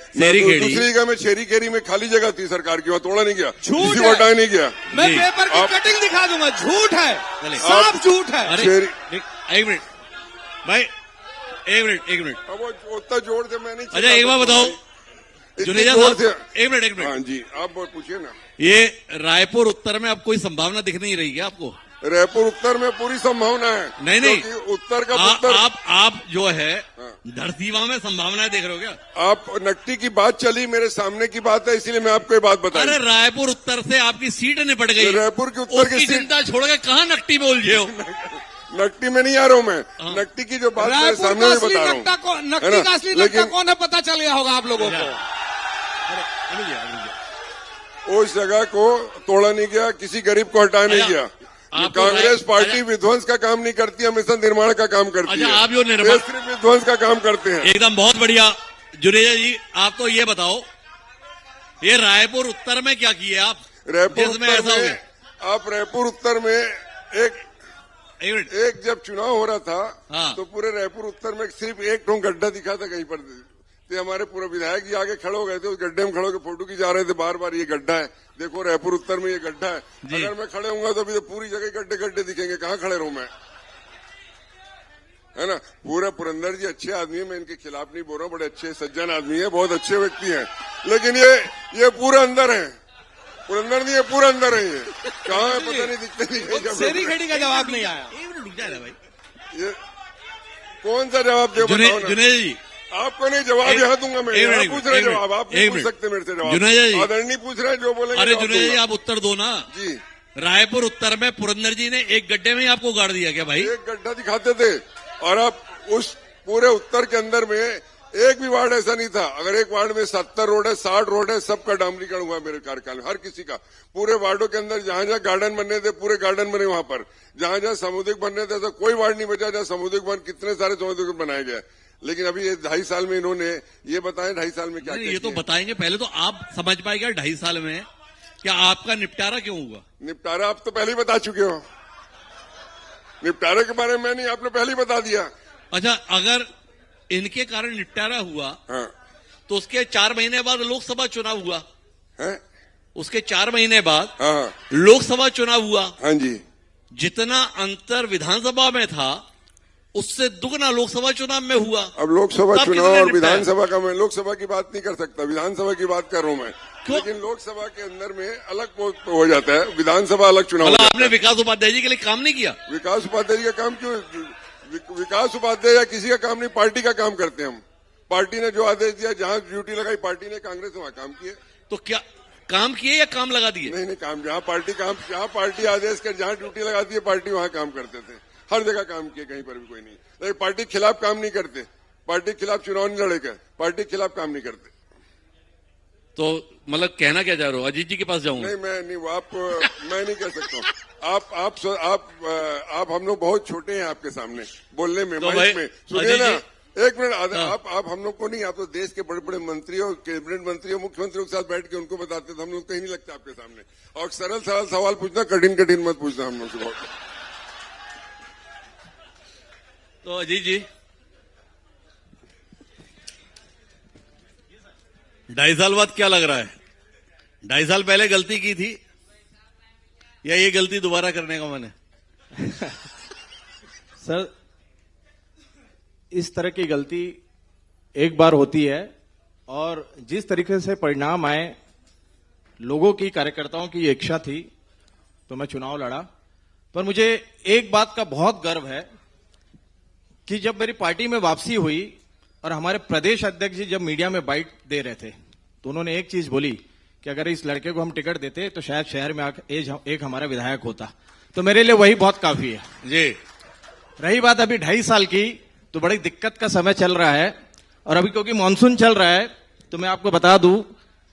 शेरी खेड़ी, दूसरी जगह में छेरी खेरी में खाली जगह थी सरकार की, वहां तोड़ा नहीं गया, झूठ किसी है। को हटाया नहीं गया। मैं जी। पेपर की कटिंग दिखा दूंगा, झूठ है, चलिए। साफ झूठ है। अरे शेरी- एक मिनट भाई, एक मिनट, अब वो उतना जोर से मैं नहीं अच्छा एक बार बताओ इतनी जुनेजा जोर साहब, से- एक मिनट, हाँ जी आप पूछिए ना। ये रायपुर उत्तर में अब कोई संभावना दिख नहीं रही है आपको? रायपुर उत्तर में पूरी संभावना है। नहीं, क्योंकि उत्तर का उत्तर आप जो है धरतीवा में संभावनाएं देख रहे हो क्या? आप नकटी की बात चली, मेरे सामने की बात है, इसीलिए मैं आपको ये बात बता अरे रायपुर उत्तर से आपकी सीट निपट गई, रायपुर की उत्तर की उसकी सीट चिंता छोड़ के कहाँ नकटी में उलझे हो? नकटी में नहीं आ रहा हूं मैं, नकटी की जो बात मेरे रायपुर सामने का में असली बता रहा नक्शा हूँ, नकटी का असली नक्शा लेकिन कौन है पता चल गया होगा आप लोगों को। उस जगह को तोड़ा नहीं गया, किसी गरीब को हटाया नहीं अच्छा, गया। आपको कांग्रेस पार्टी अच्छा, विध्वंस का काम नहीं करती, हमेशा निर्माण का काम करती अच्छा, है। आप जो निर्माण- ये सिर्फ विध्वंस का काम करते हैं। एकदम बहुत बढ़िया। जुनेजा जी आप तो ये बताओ, ये रायपुर उत्तर में क्या किए आप? रायपुर जिसमें उत्तर ऐसा हो में गया। आप रायपुर उत्तर में एक मिनट, एक जब चुनाव हो रहा था हाँ। तो पूरे रायपुर उत्तर में सिर्फ एक ठों गड्ढा दिखा था कहीं पर, तो हमारे पूरे विधायक जी आगे खड़े हो गए थे, उस गड्ढे में खड़े होकर फोटो खिंचा रहे थे बार बार, ये गड्ढा है देखो रायपुर उत्तर में ये गड्ढा है। अगर मैं खड़े होऊंगा तो अभी तो पूरी जगह गड्ढे गड्ढे दिखेंगे, कहाँ खड़े रहूं मैं, है ना। पूरा पुरंदर जी अच्छे आदमी है, मैं इनके खिलाफ नहीं बोल रहा हूँ, बड़े अच्छे सज्जन आदमी है, बहुत अच्छे व्यक्ति हैं, लेकिन ये पूरा अंदर है, पुरंदर नहीं है पूरा अंदर है, ये कहाँ है पता नहीं, दिखते नहीं शेरी खेड़ी का जवाब नहीं आया। एक मिनट रुक जाएगा भाई। ये कौन सा जवाब दे बताओ ना। जुनेजा जी आपको नहीं जवाब यहाँ दूंगा मैं, एक यहाँ मिनट, पूछ रहे एक मिनट, जवाब, आप एक नहीं पूछ मिनट। सकते मेरे से जवाब। जुनेजा जी। आदरणीय पूछ रहे हैं, जो बोलेंगे अरे जवाब जुनेजा जी दूंगा। आप उत्तर दो ना। जी रायपुर उत्तर में पुरंदर जी ने एक गड्ढे में ही आपको गाड़ दिया क्या भाई? एक गड्ढा दिखाते थे और आप उस पूरे उत्तर के अंदर में एक भी वार्ड ऐसा नहीं था, अगर एक वार्ड में 70 रोड है, 60 रोड है, सबका डामरीकरण हुआ मेरे कार्यकाल में, हर किसी का। पूरे वार्डों के अंदर जहां जहां गार्डन बनने थे पूरे गार्डन बने, वहां पर जहां जहां सामुदायिक बनने थे ऐसा कोई वार्ड नहीं बचा जहां सामुदायिक वन, कितने सारे सामुदायिक बनाए गए। लेकिन अभी ये 2.5 साल में इन्होंने ये बताया 2.5 साल में क्या नहीं, क्या ये तो किया। बताएंगे, पहले तो आप समझ पाएगा 2.5 साल में क्या आपका निपटारा क्यों हुआ? निपटारा आप तो पहले ही बता चुके हो, निपटारे के बारे में नहीं, आपने पहले ही बता दिया। अच्छा, अगर इनके कारण निपटारा हुआ हाँ तो उसके 4 महीने बाद लोकसभा चुनाव हुआ, है, उसके 4 महीने बाद हाँ लोकसभा चुनाव हुआ, हाँ जी, जितना अंतर विधानसभा में था उससे दुगना लोकसभा चुनाव में हुआ। अब लोकसभा तब चुनाव किसने और निपटाया? विधानसभा का मैं लोकसभा की बात नहीं कर सकता, विधानसभा की बात कर रहा हूं मैं। क्यों? लेकिन लोकसभा के अंदर में अलग हो जाता है, विधानसभा अलग चुनाव हो मतलब जाता आपने है। विकास उपाध्याय जी के लिए काम नहीं किया? विकास उपाध्याय जी का काम क्यों? विकास उपाध्याय या किसी का काम नहीं, पार्टी का काम करते हैं हम। पार्टी ने जो आदेश दिया, जहां ड्यूटी लगाई पार्टी ने, कांग्रेस ने वहां काम किए। तो क्या काम किए या काम लगा दिए? नहीं काम, जहां पार्टी आदेश कर, जहां ड्यूटी लगाती है पार्टी, वहां काम करते थे। हर जगह काम किए, कहीं पर भी कोई नहीं। लेकिन पार्टी के खिलाफ काम नहीं करते, पार्टी के खिलाफ चुनाव नहीं लड़ेगा, पार्टी के खिलाफ काम नहीं करते। तो मतलब कहना क्या चाह रहे हो? अजीत जी के पास जाऊंगा? नहीं मैं नहीं, मैं नहीं कह सकता हूँ। आप हम लोग बहुत छोटे हैं आपके सामने बोलने में, तो माइक में। सुनिए अजीत ना, जी, एक मिनट। हाँ। आप हम लोग को नहीं, आप तो देश के बड़े बड़े मंत्रियों, कैबिनेट मंत्रियों, मुख्यमंत्रियों के साथ बैठ के उनको बताते थे। हम लोग कहीं नहीं लगते आपके सामने। और सरल सवाल पूछना, कठिन मत पूछना हम लोग से बहुत। तो अजीत जी, 2.5 साल बाद क्या लग रहा है? 2.5 साल पहले गलती की थी या ये गलती दोबारा करने का मन है? सर, इस तरह की गलती एक बार होती है, और जिस तरीके से परिणाम आए, लोगों की, कार्यकर्ताओं की इच्छा थी तो मैं चुनाव लड़ा। पर मुझे एक बात का बहुत गर्व है कि जब मेरी पार्टी में वापसी हुई और हमारे प्रदेश अध्यक्ष जी जब मीडिया में बाइट दे रहे थे, तो उन्होंने एक चीज बोली कि अगर इस लड़के को हम टिकट देते तो शायद शहर में एक हमारा विधायक होता। तो मेरे लिए वही बहुत काफी है जी। रही बात अभी 2.5 साल की, तो बड़ी दिक्कत का समय चल रहा है, और अभी क्योंकि मानसून चल रहा है तो मैं आपको बता दूं।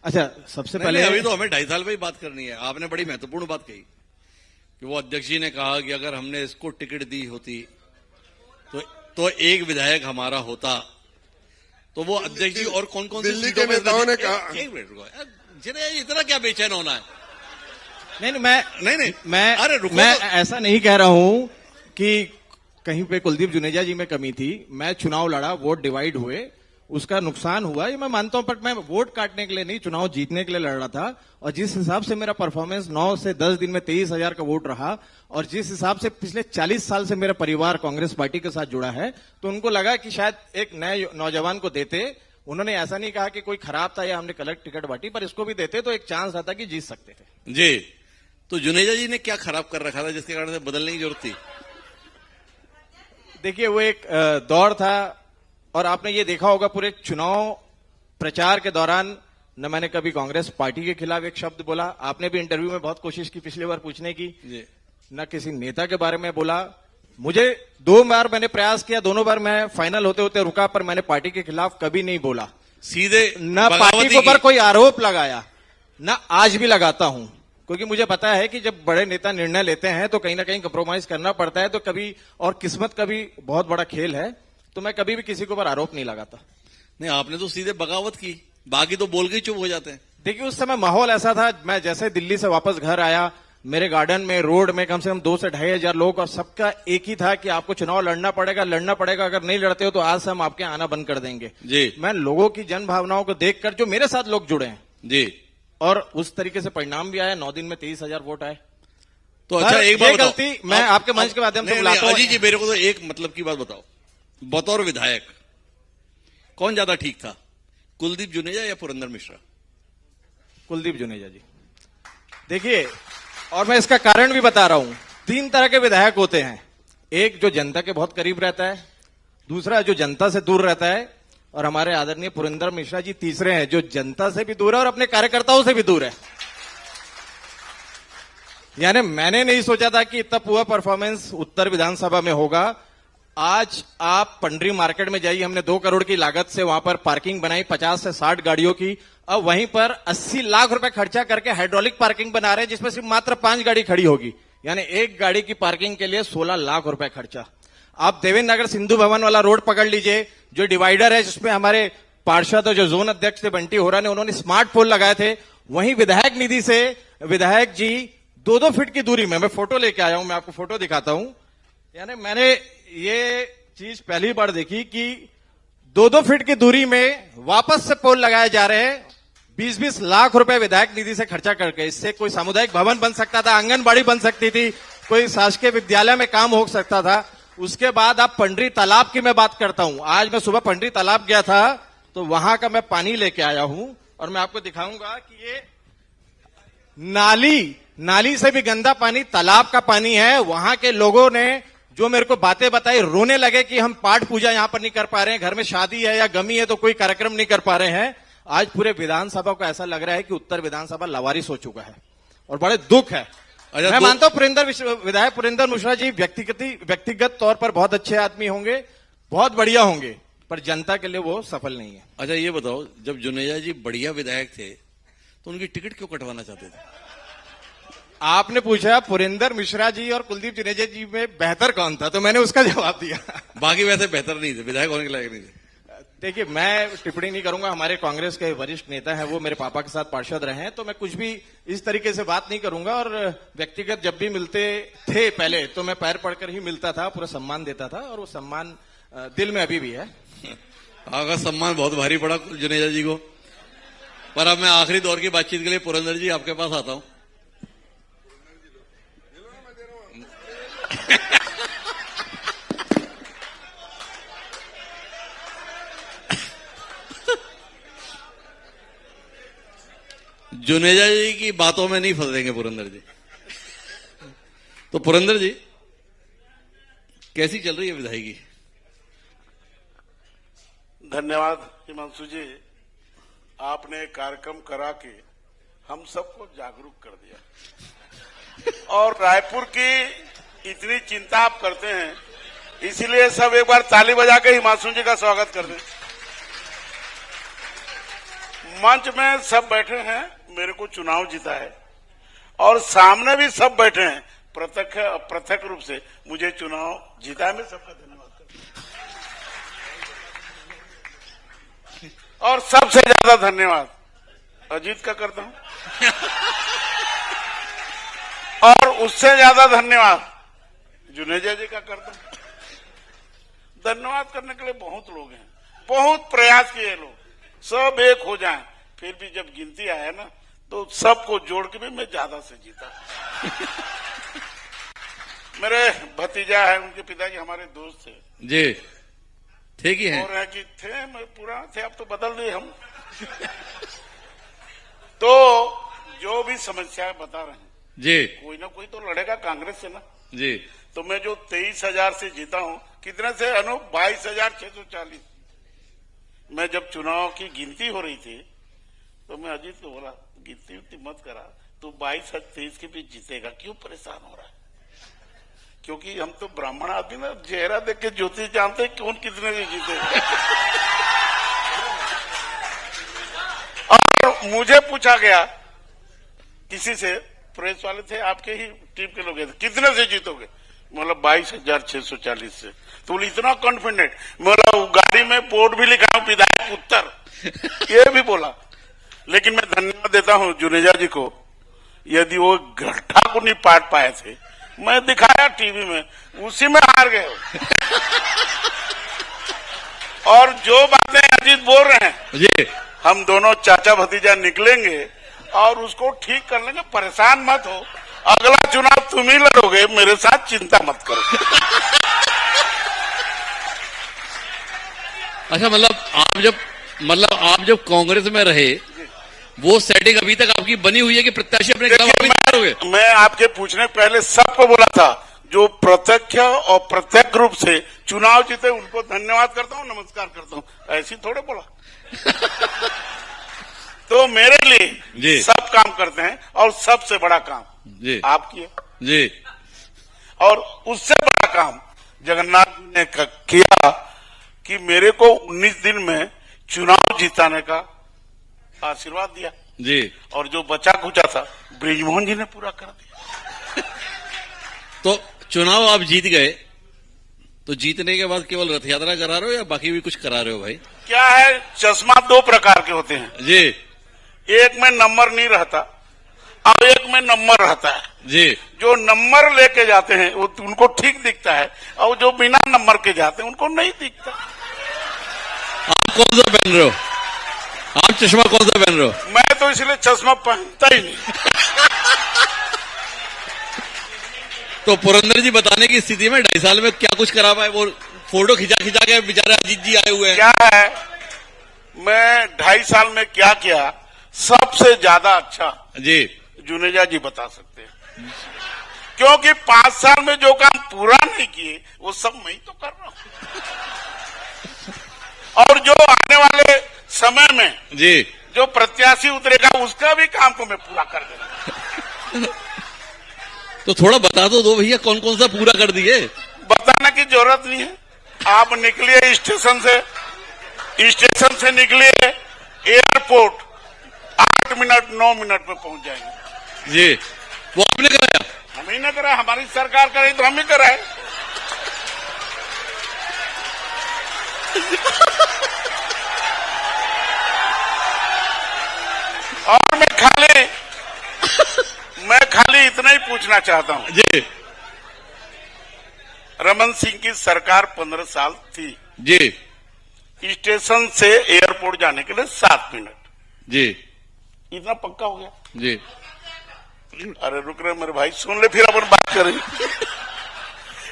अच्छा, सबसे पहले अभी तो हमें 2.5 साल पे ही बात करनी है। आपने बड़ी महत्वपूर्ण बात कही कि वो अध्यक्ष जी ने कहा कि अगर हमने इसको टिकट दी होती तो एक विधायक हमारा होता। तो वो अध्यक्ष जी और कौन कौन सी दिल्ली सीटों के पे नेताओं ने कहा, एक मिनट रुको यार, जिन्हें इतना क्या बेचैन होना है? नहीं, नहीं, अरे रुको मैं तो। ऐसा नहीं कह रहा हूं कि कहीं पे कुलदीप जुनेजा जी में कमी थी। मैं चुनाव लड़ा, वोट डिवाइड हुए, उसका नुकसान हुआ, ये मैं मानता हूं, पर मैं वोट काटने के लिए नहीं, चुनाव जीतने के लिए लड़ रहा था। और जिस हिसाब से मेरा परफॉर्मेंस 9 से 10 दिन में 23,000 का वोट रहा, और जिस हिसाब से पिछले 40 साल से मेरा परिवार कांग्रेस पार्टी के साथ जुड़ा है, तो उनको लगा कि शायद एक नए नौजवान को देते। उन्होंने ऐसा नहीं कहा कि कोई खराब था या हमने गलत टिकट बांटी, पर इसको भी देते तो एक चांस रहता कि जीत सकते थे। जी। तो जुनेजा जी ने क्या खराब कर रखा था जिसके कारण से बदलने की जरूरत थी? देखिए, वो एक दौर था, और आपने ये देखा होगा पूरे चुनाव प्रचार के दौरान न मैंने कभी कांग्रेस पार्टी के खिलाफ एक शब्द बोला। आपने भी इंटरव्यू में बहुत कोशिश की पिछली बार पूछने की, जी। न किसी नेता के बारे में बोला। मुझे 2 बार मैंने प्रयास किया, दोनों बार मैं फाइनल होते होते रुका, पर मैंने पार्टी के खिलाफ कभी नहीं बोला, सीधे न पार्टी बगावती के ऊपर की। कोई आरोप लगाया, न आज भी लगाता हूं, क्योंकि मुझे पता है कि जब बड़े नेता निर्णय लेते हैं तो कहीं ना कहीं कंप्रोमाइज करना पड़ता है, तो कभी, और किस्मत का भी बहुत बड़ा खेल है, तो मैं कभी भी किसी के ऊपर आरोप नहीं लगाता। नहीं, आपने तो सीधे बगावत की, बाकी तो बोल के ही चुप हो जाते हैं। देखिए, उस समय माहौल ऐसा था, मैं जैसे दिल्ली से वापस घर आया, मेरे गार्डन में, रोड में कम से कम 2 से 2,500 लोग, और सबका एक ही था कि आपको चुनाव लड़ना पड़ेगा, अगर नहीं लड़ते हो तो आज से हम आपके आना बंद कर देंगे। जी। मैं लोगों की जन भावनाओं को देखकर, जो मेरे साथ लोग जुड़े हैं, जी। और उस तरीके से परिणाम भी आया। 9 दिन में 23,000 वोट आए। तो अच्छा, एक ये बात बताओ, गलती मैं आपके मंच के माध्यम से नहीं, बुलाता हूं। अजीत जी, मेरे को तो एक मतलब की बात बताओ, बतौर विधायक कौन ज्यादा ठीक था, कुलदीप जुनेजा या पुरंदर मिश्रा? कुलदीप जुनेजा जी। देखिए, और मैं इसका कारण भी बता रहा हूं। 3 तरह के विधायक होते हैं, एक जो जनता के बहुत करीब रहता है, दूसरा जो जनता से दूर रहता है, और हमारे आदरणीय पुरंदर मिश्रा जी तीसरे हैं, जो जनता से भी दूर है और अपने कार्यकर्ताओं से भी दूर है। यानी मैंने नहीं सोचा था कि इतना पूरा परफॉर्मेंस उत्तर विधानसभा में होगा। आज आप पंडरी मार्केट में जाइए, हमने 2 करोड़ की लागत से वहां पर पार्किंग बनाई, 50 से 60 गाड़ियों की। अब वहीं पर 80 लाख रुपए खर्चा करके हाइड्रोलिक पार्किंग बना रहे हैं, जिसमें सिर्फ मात्र 5 गाड़ी खड़ी होगी। यानी एक गाड़ी की पार्किंग के लिए 16 लाख रुपए खर्चा। आप देवेंद्र नगर सिंधु भवन वाला रोड पकड़ लीजिए, जो डिवाइडर है, जिसमें हमारे पार्षद और जो जोन अध्यक्ष थे बंटी होरा ने, उन्होंने स्मार्ट पोल लगाए थे। वहीं विधायक निधि से विधायक जी 2-2 फीट की दूरी में, मैं फोटो लेके आया हूं, मैं आपको फोटो दिखाता हूं। यानी मैंने ये चीज पहली बार देखी कि 2-2 फीट की दूरी में वापस से पोल लगाए जा रहे हैं, 20-20 लाख रुपए विधायक निधि से खर्चा करके। इससे कोई सामुदायिक भवन बन सकता था, आंगनबाड़ी बन सकती थी, कोई शासकीय विद्यालय में काम हो सकता था। उसके बाद आप पंडरी तालाब की मैं बात करता हूं। आज मैं सुबह पंडरी तालाब गया था तो वहां का मैं पानी लेके आया हूं और मैं आपको दिखाऊंगा कि ये नाली से भी गंदा पानी तालाब का पानी है। वहां के लोगों ने जो मेरे को बातें बताई, रोने लगे कि हम पाठ पूजा यहां पर नहीं कर पा रहे हैं, घर में शादी है या गमी है तो कोई कार्यक्रम नहीं कर पा रहे हैं। आज पूरे विधानसभा को ऐसा लग रहा है कि उत्तर विधानसभा लवारिस हो चुका है और बड़े दुख है। अच्छा, मैं मानता हूं विधायक पुरेंद्र मिश्रा जी व्यक्तिगत तौर पर बहुत अच्छे आदमी होंगे, बहुत बढ़िया होंगे, पर जनता के लिए वो सफल नहीं है। अच्छा ये बताओ, जब जुनेजा जी बढ़िया विधायक थे तो उनकी टिकट क्यों कटवाना चाहते थे? आपने पूछा पुरेंद्र मिश्रा जी और कुलदीप जुनेजा जी में बेहतर कौन था, तो मैंने उसका जवाब दिया। बाकी वैसे बेहतर नहीं थे, विधायक होने के लायक नहीं थे। देखिए, मैं टिप्पणी नहीं करूंगा, हमारे कांग्रेस के वरिष्ठ नेता हैं, वो मेरे पापा के साथ पार्षद रहे हैं, तो मैं कुछ भी इस तरीके से बात नहीं करूंगा। और व्यक्तिगत जब भी मिलते थे पहले तो मैं पैर पड़कर ही मिलता था, पूरा सम्मान देता था और वो सम्मान दिल में अभी भी है। आपका सम्मान बहुत भारी पड़ा जुनेजा जी को। पर अब मैं आखिरी दौर की बातचीत के लिए पुरंदर जी आपके पास आता हूं। जुनेजा जी की बातों में नहीं फंसेंगे पुरंदर जी। तो पुरंदर जी, कैसी चल रही है विधायकी? धन्यवाद हिमांशु जी, आपने कार्यक्रम करा के हम सबको जागरूक कर दिया और रायपुर की इतनी चिंता आप करते हैं, इसीलिए सब एक बार ताली बजा के हिमांशु जी का स्वागत कर दें। मंच में सब बैठे हैं, मेरे को चुनाव जीता है और सामने भी सब बैठे हैं, प्रत्यक्ष रूप से मुझे चुनाव जीता है। मैं सबका धन्यवाद करता हूं और सबसे ज्यादा धन्यवाद अजीत का करता हूं और उससे ज्यादा धन्यवाद जुनेजा जी का करता हूं। धन्यवाद करने के लिए बहुत लोग हैं, बहुत प्रयास किए लोग, सब एक हो जाएं, फिर भी जब गिनती आया ना तो सबको जोड़ के भी मैं ज्यादा से जीता। मेरे भतीजा है, उनके पिताजी हमारे दोस्त थे जी, थे कि हैं? और है कि थे, मैं पुराने थे, अब तो बदल दिए हम। तो जो भी समस्याएं बता रहे हैं जी, कोई ना कोई तो लड़ेगा कांग्रेस से ना जी। तो मैं जो 23,000 से जीता हूं, कितने से अनूप? 22,640। मैं जब चुनाव की गिनती हो रही थी तो मैं अजीत को बोला, गिनती उतनी मत करा, तू 22-23 के बीच जीतेगा, क्यों परेशान हो रहा है? क्योंकि हम तो ब्राह्मण आदमी ना, चेहरा देख के ज्योतिष जानते हैं कौन कितने से जीतेगा। और मुझे पूछा गया किसी से, प्रेस वाले थे, आपके ही टीम के लोग, कितने से जीतोगे? मतलब 22,640 से। तो बोले इतना कॉन्फिडेंट? मतलब गाड़ी में बोर्ड भी लिखा हूं, विधायक उत्तर, ये भी बोला। लेकिन मैं धन्यवाद देता हूं जुनेजा जी को, यदि वो गड्ढा को नहीं पाट पाए थे, मैं दिखाया टीवी में, उसी में हार गए। और जो बातें अजीत बोल रहे हैं जी, हम दोनों चाचा भतीजा निकलेंगे और उसको ठीक कर लेंगे, परेशान मत हो। अगला चुनाव तुम ही लड़ोगे, मेरे साथ चिंता मत करो। अच्छा, मतलब आप जब कांग्रेस में रहे, वो सेटिंग अभी तक आपकी बनी हुई है कि प्रत्याशी अपने खिलाफ आप नहीं करोगे? मैं आपके पूछने पहले सबको बोला था, जो प्रत्यक्ष और प्रत्यक्ष रूप से चुनाव जीते उनको धन्यवाद करता हूं, नमस्कार करता हूं, ऐसी थोड़े बोला। तो मेरे लिए जी, सब काम करते हैं और सबसे बड़ा काम जी आप किए जी, और उससे बड़ा काम जगन्नाथ जी ने किया कि मेरे को 19 दिन में चुनाव जिताने का आशीर्वाद दिया जी। और जो बचा खुचा था ब्रिजमोहन जी ने पूरा कर दिया। तो चुनाव आप जीत गए, तो जीतने के बाद केवल रथ यात्रा करा रहे हो या बाकी भी कुछ करा रहे हो भाई? क्या है, चश्मा 2 प्रकार के होते हैं जी, एक में नंबर नहीं रहता और एक में नंबर रहता है जी। जो नंबर लेके जाते हैं वो उनको ठीक दिखता है और जो बिना नंबर के जाते हैं उनको नहीं दिखता। आप कौन सा पहन रहे हो? आप चश्मा कौन सा पहन रहे हो? मैं तो इसलिए चश्मा पहनता ही नहीं। तो पुरंदर जी बताने की स्थिति में 2.5 साल में क्या कुछ करा पाए, वो फोटो खिंचा खिंचा के बेचारे अजीत जी आए हुए हैं। क्या है, मैं 2.5 साल में क्या किया सबसे ज्यादा अच्छा जी जुनेजा जी बता सकते हैं, क्योंकि 5 साल में जो काम पूरा नहीं किए वो सब मैं ही तो कर रहा हूं, और जो आने वाले समय में जी जो प्रत्याशी उतरेगा उसका भी काम को मैं पूरा कर दूंगा। तो थोड़ा बता दो भैया, कौन कौन सा पूरा कर दिए। बताने की जरूरत नहीं है, आप निकलिए स्टेशन से निकलिए एयरपोर्ट 8 मिनट 9 मिनट में पहुंच जाएंगे। जी वो आपने कराया। हम ही न कराए, हमारी सरकार करे तो हम ही कराए। और मैं खाली इतना ही पूछना चाहता हूं, जी रमन सिंह की सरकार 15 साल थी, जी स्टेशन से एयरपोर्ट जाने के लिए 7 मिनट, जी इतना पक्का हो गया। जी अरे रुक रहे मेरे भाई, सुन ले फिर अपन बात करें।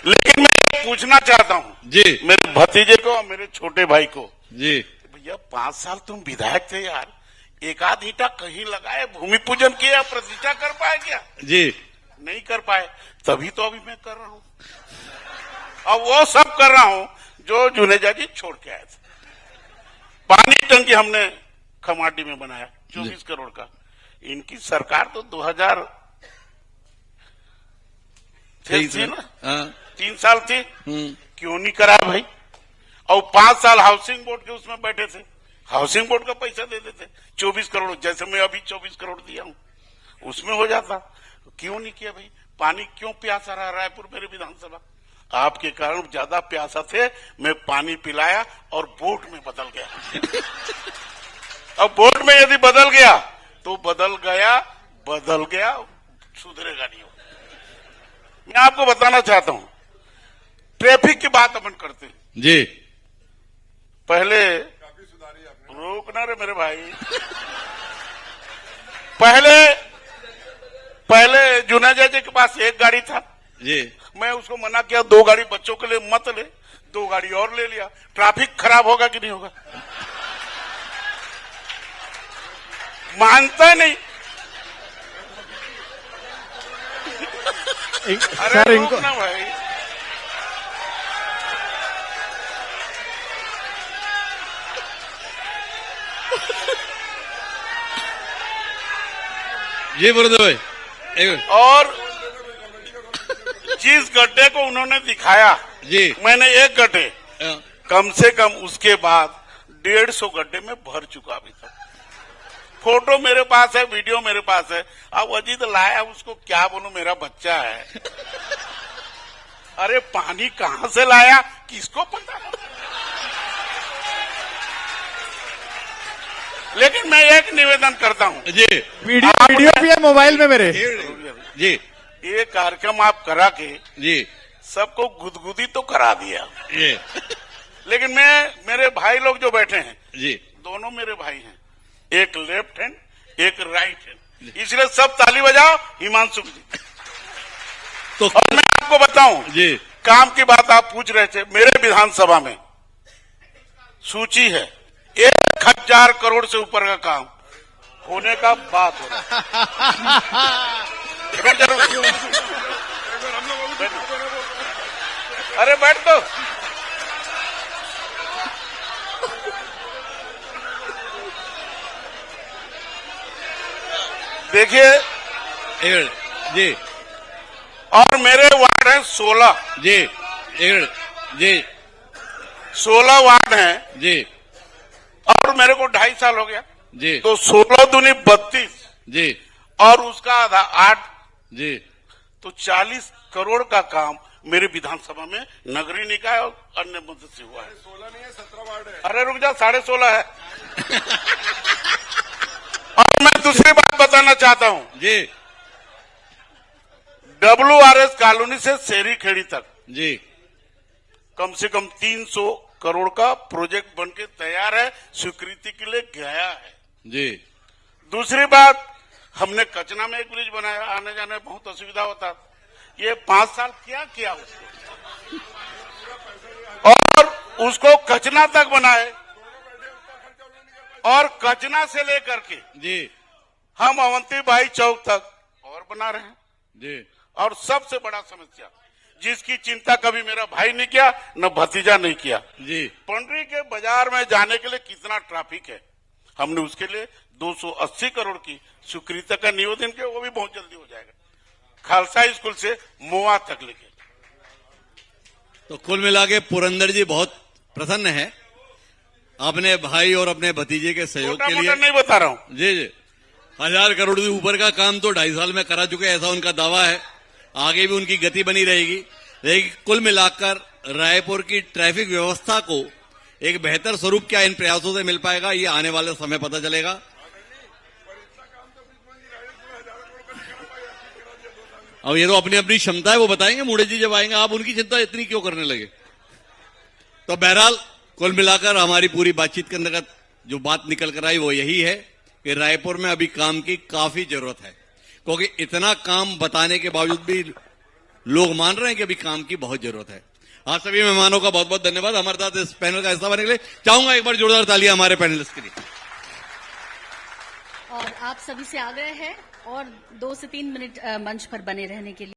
लेकिन मैं ये पूछना चाहता हूं जी मेरे भतीजे को और मेरे छोटे भाई को, जी भैया 5 साल तुम विधायक थे यार, एक आध ईंटा कहीं लगाए, भूमि पूजन किया, प्रतिष्ठा कर पाए क्या? जी नहीं कर पाए, तभी तो अभी मैं कर रहा हूं, और वो सब कर रहा हूं जो जुनेजा जी छोड़ के आए थे। पानी टंकी हमने खमाटी में बनाया 24 करोड़ का। इनकी सरकार तो 2000 थी ना, हाँ 3 साल थी, क्यों नहीं कराया भाई? और 5 साल हाउसिंग बोर्ड के उसमें बैठे थे, हाउसिंग बोर्ड का पैसा दे देते 24 करोड़, जैसे मैं अभी 24 करोड़ दिया हूं, उसमें हो जाता। क्यों नहीं किया भाई? पानी क्यों प्यासा रहा रायपुर मेरे विधानसभा? आपके कारण ज्यादा प्यासा थे, मैं पानी पिलाया और बोट में बदल गया। अब बोट में यदि बदल गया तो बदल गया, सुधरेगा नहीं। मैं आपको बताना चाहता हूं, ट्रैफिक की बात अपन करते हैं। जी पहले रोकना रे मेरे भाई, पहले जुनेजा जी के पास एक गाड़ी था, जी मैं उसको मना किया 2 गाड़ी बच्चों के लिए मत ले, 2 गाड़ी और ले लिया। ट्रैफिक खराब होगा कि नहीं होगा? मानता नहीं। अरे रुक ना भाई, जी पुरंदर भाई और जिस गड्ढे को उन्होंने दिखाया, जी मैंने एक गड्ढे, हाँ, कम से कम उसके बाद 150 गड्ढे में भर चुका अभी तक। फोटो मेरे पास है, वीडियो मेरे पास है। अब अजीत लाया, उसको क्या बोलूं, मेरा बच्चा है। अरे पानी कहां से लाया किसको पता? लेकिन मैं एक निवेदन करता हूं, जी वीडियो भी है मोबाइल में मेरे। जी ये कार्यक्रम आप करा के जी सबको गुदगुदी तो करा दिया, जी लेकिन मेरे भाई लोग जो बैठे हैं, जी दोनों मेरे भाई हैं, एक लेफ्ट हैंड एक राइट हैंड, इसलिए सब ताली बजाओ हिमांशु जी। तो और मैं आपको बताऊं, जी काम की बात आप पूछ रहे थे, मेरे विधानसभा में सूची है 1000 करोड़ से ऊपर का काम होने का बात हो रहा है। अरे बैठ तो, देखिए, जी और मेरे वार्ड हैं 16, जी जी 16 वार्ड हैं, जी और मेरे को 2.5 साल हो गया, जी तो 16 दूनी 32 जी और उसका आधा 8, जी तो 40 करोड़ का काम मेरे विधानसभा में नगरीय निकाय और अन्य मदद से हुआ है। 16 नहीं है, 17 वार्ड है। अरे रुक जा, 16.5 है। और मैं दूसरी बात बताना चाहता हूं, जी WRS कॉलोनी से शेरी खेड़ी तक जी कम से कम 300 करोड़ का प्रोजेक्ट बनके तैयार है, स्वीकृति के लिए गया है। जी दूसरी बात, हमने कचना में एक ब्रिज बनाया, आने जाने में बहुत असुविधा होता, ये 5 साल क्या किया उसको, और उसको कचना तक बनाए, और कचना से लेकर के जी हम अवंती बाई चौक तक और बना रहे हैं। जी और सबसे बड़ा समस्या जिसकी चिंता कभी मेरा भाई नहीं किया, न भतीजा नहीं किया, जी पंडरी के बाजार में जाने के लिए कितना ट्रैफिक है, हमने उसके लिए 280 करोड़ की स्वीकृति का निवेदन किया, वो भी बहुत जल्दी हो जाएगा, खालसा स्कूल से मोआ तक लेके। तो कुल मिला के पुरंदर जी बहुत प्रसन्न है अपने भाई और अपने भतीजे के सहयोग छोटा के लिए। मोटा नहीं बता रहा हूं। जी जी 1000 करोड़ से ऊपर का काम तो 2.5 साल में करा चुके, ऐसा उनका दावा है। आगे भी उनकी गति बनी रहेगी। लेकिन कुल मिलाकर रायपुर की ट्रैफिक व्यवस्था को एक बेहतर स्वरूप क्या इन प्रयासों से मिल पाएगा, ये आने वाले समय पता चलेगा। अब ये तो अपनी अपनी क्षमता है, वो बताएंगे मूढ़े जी जब आएंगे। आप उनकी चिंता इतनी क्यों करने लगे? तो बहरहाल कुल मिलाकर हमारी पूरी बातचीत के अंतर्गत जो बात निकल कर आई वो यही है कि रायपुर में अभी काम की काफी जरूरत है, क्योंकि इतना काम बताने के बावजूद भी लोग मान रहे हैं कि अभी काम की बहुत जरूरत है। आप सभी मेहमानों का बहुत बहुत धन्यवाद। हमारे साथ इस पैनल का हिस्सा बनने के लिए चाहूंगा एक बार जोरदार तालियां हमारे पैनलिस्ट के लिए। और आप सभी से आग्रह है और 2 से 3 मिनट मंच पर बने रहने के लिए।